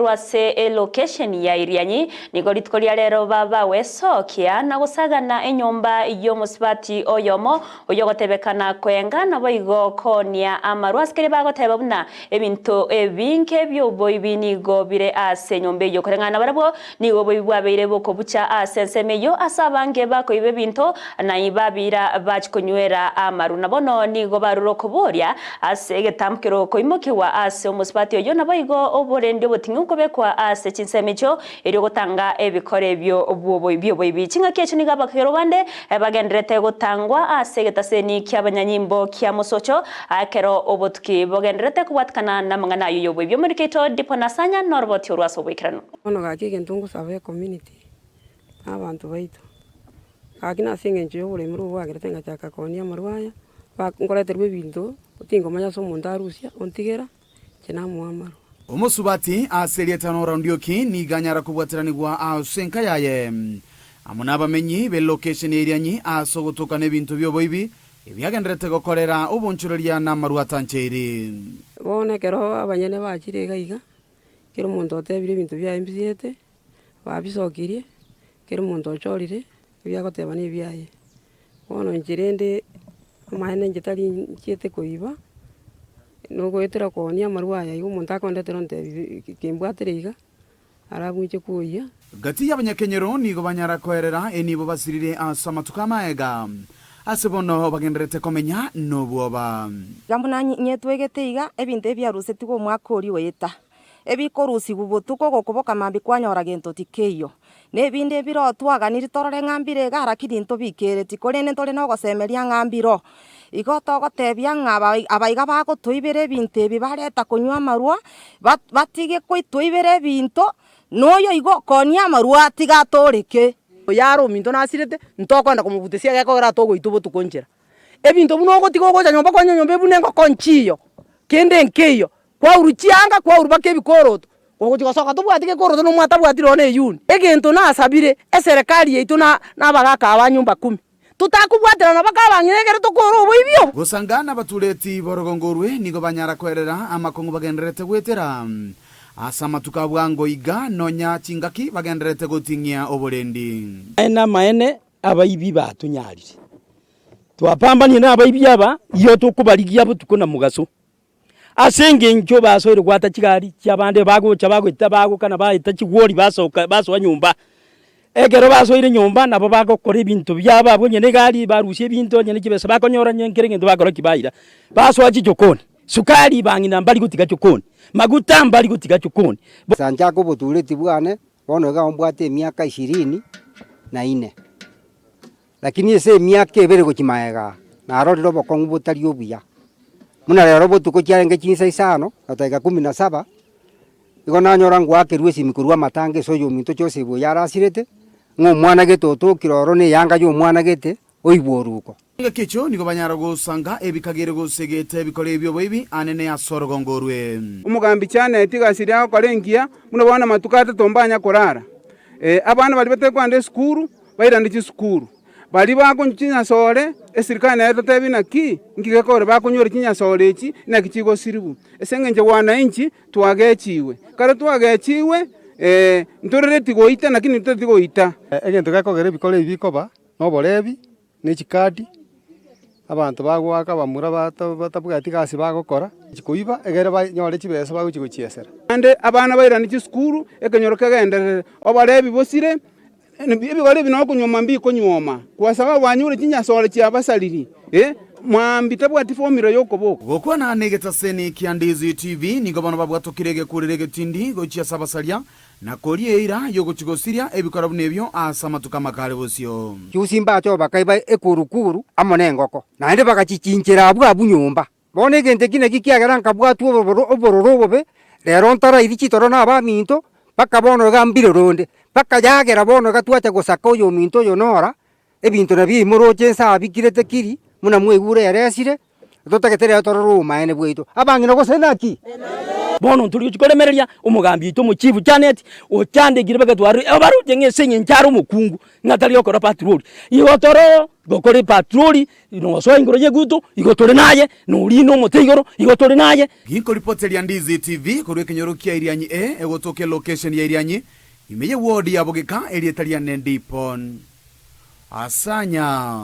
Rwase location ya Irianyi nigo ritkoria rero baba wesokia na gusagana enyomba iyo musibati oyomo oyogotebekana kwenga nabo igo konia amarwaskere bagoteba buna ebinto ebinke byobo ibinigo bire ase nyombe yo korengana barabo nigo bibwabeire boko bucha asensemeyo asabange bako ibe binto na ibabira bachikonywera amaru nabono nigo baruroko boria ase getamkero koimokiwa ase musibati oyo nabo igo oborende botingu kubekwa ase chinsemecho eri gutanga ebikore byo byo bichinga kecho ni gabakero bande bagendrete gutangwa ase getaseni kyabanyanyimbo kya musocho akero obotuki bogendrete kubatkana na mangana yo byo muri keto diponasanya norboti urwaso bwikirano ono gakige ntungu sabe community abantu baito akina singenje yo bure muri bwagerete ngachaka konia marwaya bakoreterwe bintu utingo manya so mundarusia ontigera kina muamaru Omusubati aselietano raundioki ni ganyara kubwatiranigwa asenka yaye amuna bamenyi be location Irianyi asogotoka nebintu byo boibi ebyagendrete gokorera ubunchureria na maruatancheri bone kero abanyene bachire gaiga kero muntu otebire bintu bya MCT babisokirie kero muntu ochorire byagoteba ni byaye bono njirende amahene njitari nchiete kuiba nuko etera konia marwaya igo muntu akondetera nte kimbwateriga arabunche kuya gati y'abanyakenyero nigo banyara koerera enibo basirire asamatuka maega asebono bagendrete komenya nobwoba gambona nyetwegeteiga ebintu ebyaruse tigo mwakori weta ebikorusi bubutuko gokoboka mambi kwanyora gento tikeyo nebinde biro twaganiri torore ngambire gara kidinto bikere tikorene tore no gosemeria ngambiro igoto gotebia ngaba abaiga bago tuibere binte bibareta kunywa marua batige kwituibere binto noyo igo konia marua tigatoreke yaro minto nasirete ntokwenda kumubutesia gekora togo itubo tukonjera ebinto buno gotigo goja nyomba kwa nyombe bunengo konchiyo kende nkeyo kwa uruchianga kwa urubake bikoroto gogo soka tubwatike koroto no mwata bwatiro ne yuni egento nasabire eserikali yetu na bagaka abanyumba 10 tutakubwatira nabakabangire tukoro ibyo gusangana batuleti borogongorwe nigo banyara kwerera amakongo bagendrete gwetera asama tukabwango iga nonya chingaki bagendrete gotingia oborendi ena maene abaibi batunyarire twapambanye n'abaibi aba iyo tukubaligia butukuna mugaso asenge ncho basoire gwata kigari cyabande bagocha bagwita bago kana bayita kigori basoka nyumba egero basoire nyumba nabo bagokora ibintu byaba abo nyene gari barushe ibintu nyene kibesa bakonyora nyenkere ngendo bagora kibaira basoa kijokoni sukari bangina mbali gutika chokoni maguta mbali gutika chokoni sanja ko butuleti bwane bono ga ombwate miaka 24 lakini ese miaka ebere gochimaega na aroriro bokongu butari obuya muna rero botuko cyarenge kinsa isano ataiga 17 igo nanyora ngwake rwesi mikurwa matange soyo minto cyose bo yarasirete ngo mwana getoto kiroro ne yanga yo mwana gete oiboruko ngakecho nigo banyara gusanga ebikagere gusegete bikore byo boibi anene ya sorogongorwe umugambi cyane etigasirya korengia muno bana matukata tombanya korara abana bali batekwande skuru bairandiki skuru bali bakonchinya sore esirikana yeto tebina ki ngikekore bakonyore kinya sore iki na kichigo siribu esengenje wana inchi twagechiwe kare twagechiwe ntorere tigoita nakini tutigoita egento gakogere bikore bikoba no borebi ne chikadi abantu bagwaka bamura batabwati gasi bagokora chikuiba egere banyore chibesa baguchigochiesera ande abana bairandiki skuru ekenyoro kagenderere obarebi bosire ebigore bino kunyoma mbi konyoma kwa sababu wanyure kinyasole kya basaliri mwambi tabwati fomiro yokoboko gokwa na negeta seni Kiandizi TV nigo bano babwatokirege kurerege tindi gochia sabasalia na korieira yogochigosiria ebikora bunebyo asamatuka makale bosio cyusimba cyo bakaiba ekurukuru amone ngoko naende bakachichinjira abwa nyumba bone gente kine kikiagera nkabwatu obororo bobe rero ntara irichitoro na baminto bakabono gambiro ronde bakajagera bono gatwacha gosaka uyo minto yonora ebintu nabi muroche sabikirete kiri muna mwegure yaresire totaketere atororo maene bweito abangina gosenaki bono turi chikoremereria umugambi ito mu chief Janet ochande gire bagatwari abaru jenge senye ncharo mukungu ngatari okora patrol igotoro gokore patrol ino so ingoro yeguto igotore naye no rino motegoro igotore naye ginko reporter ya Ndizi TV korwe kinyorukia irianyi egotoke location ya irianyi imeye ward ya Bogeka erietaria Nendipon asanya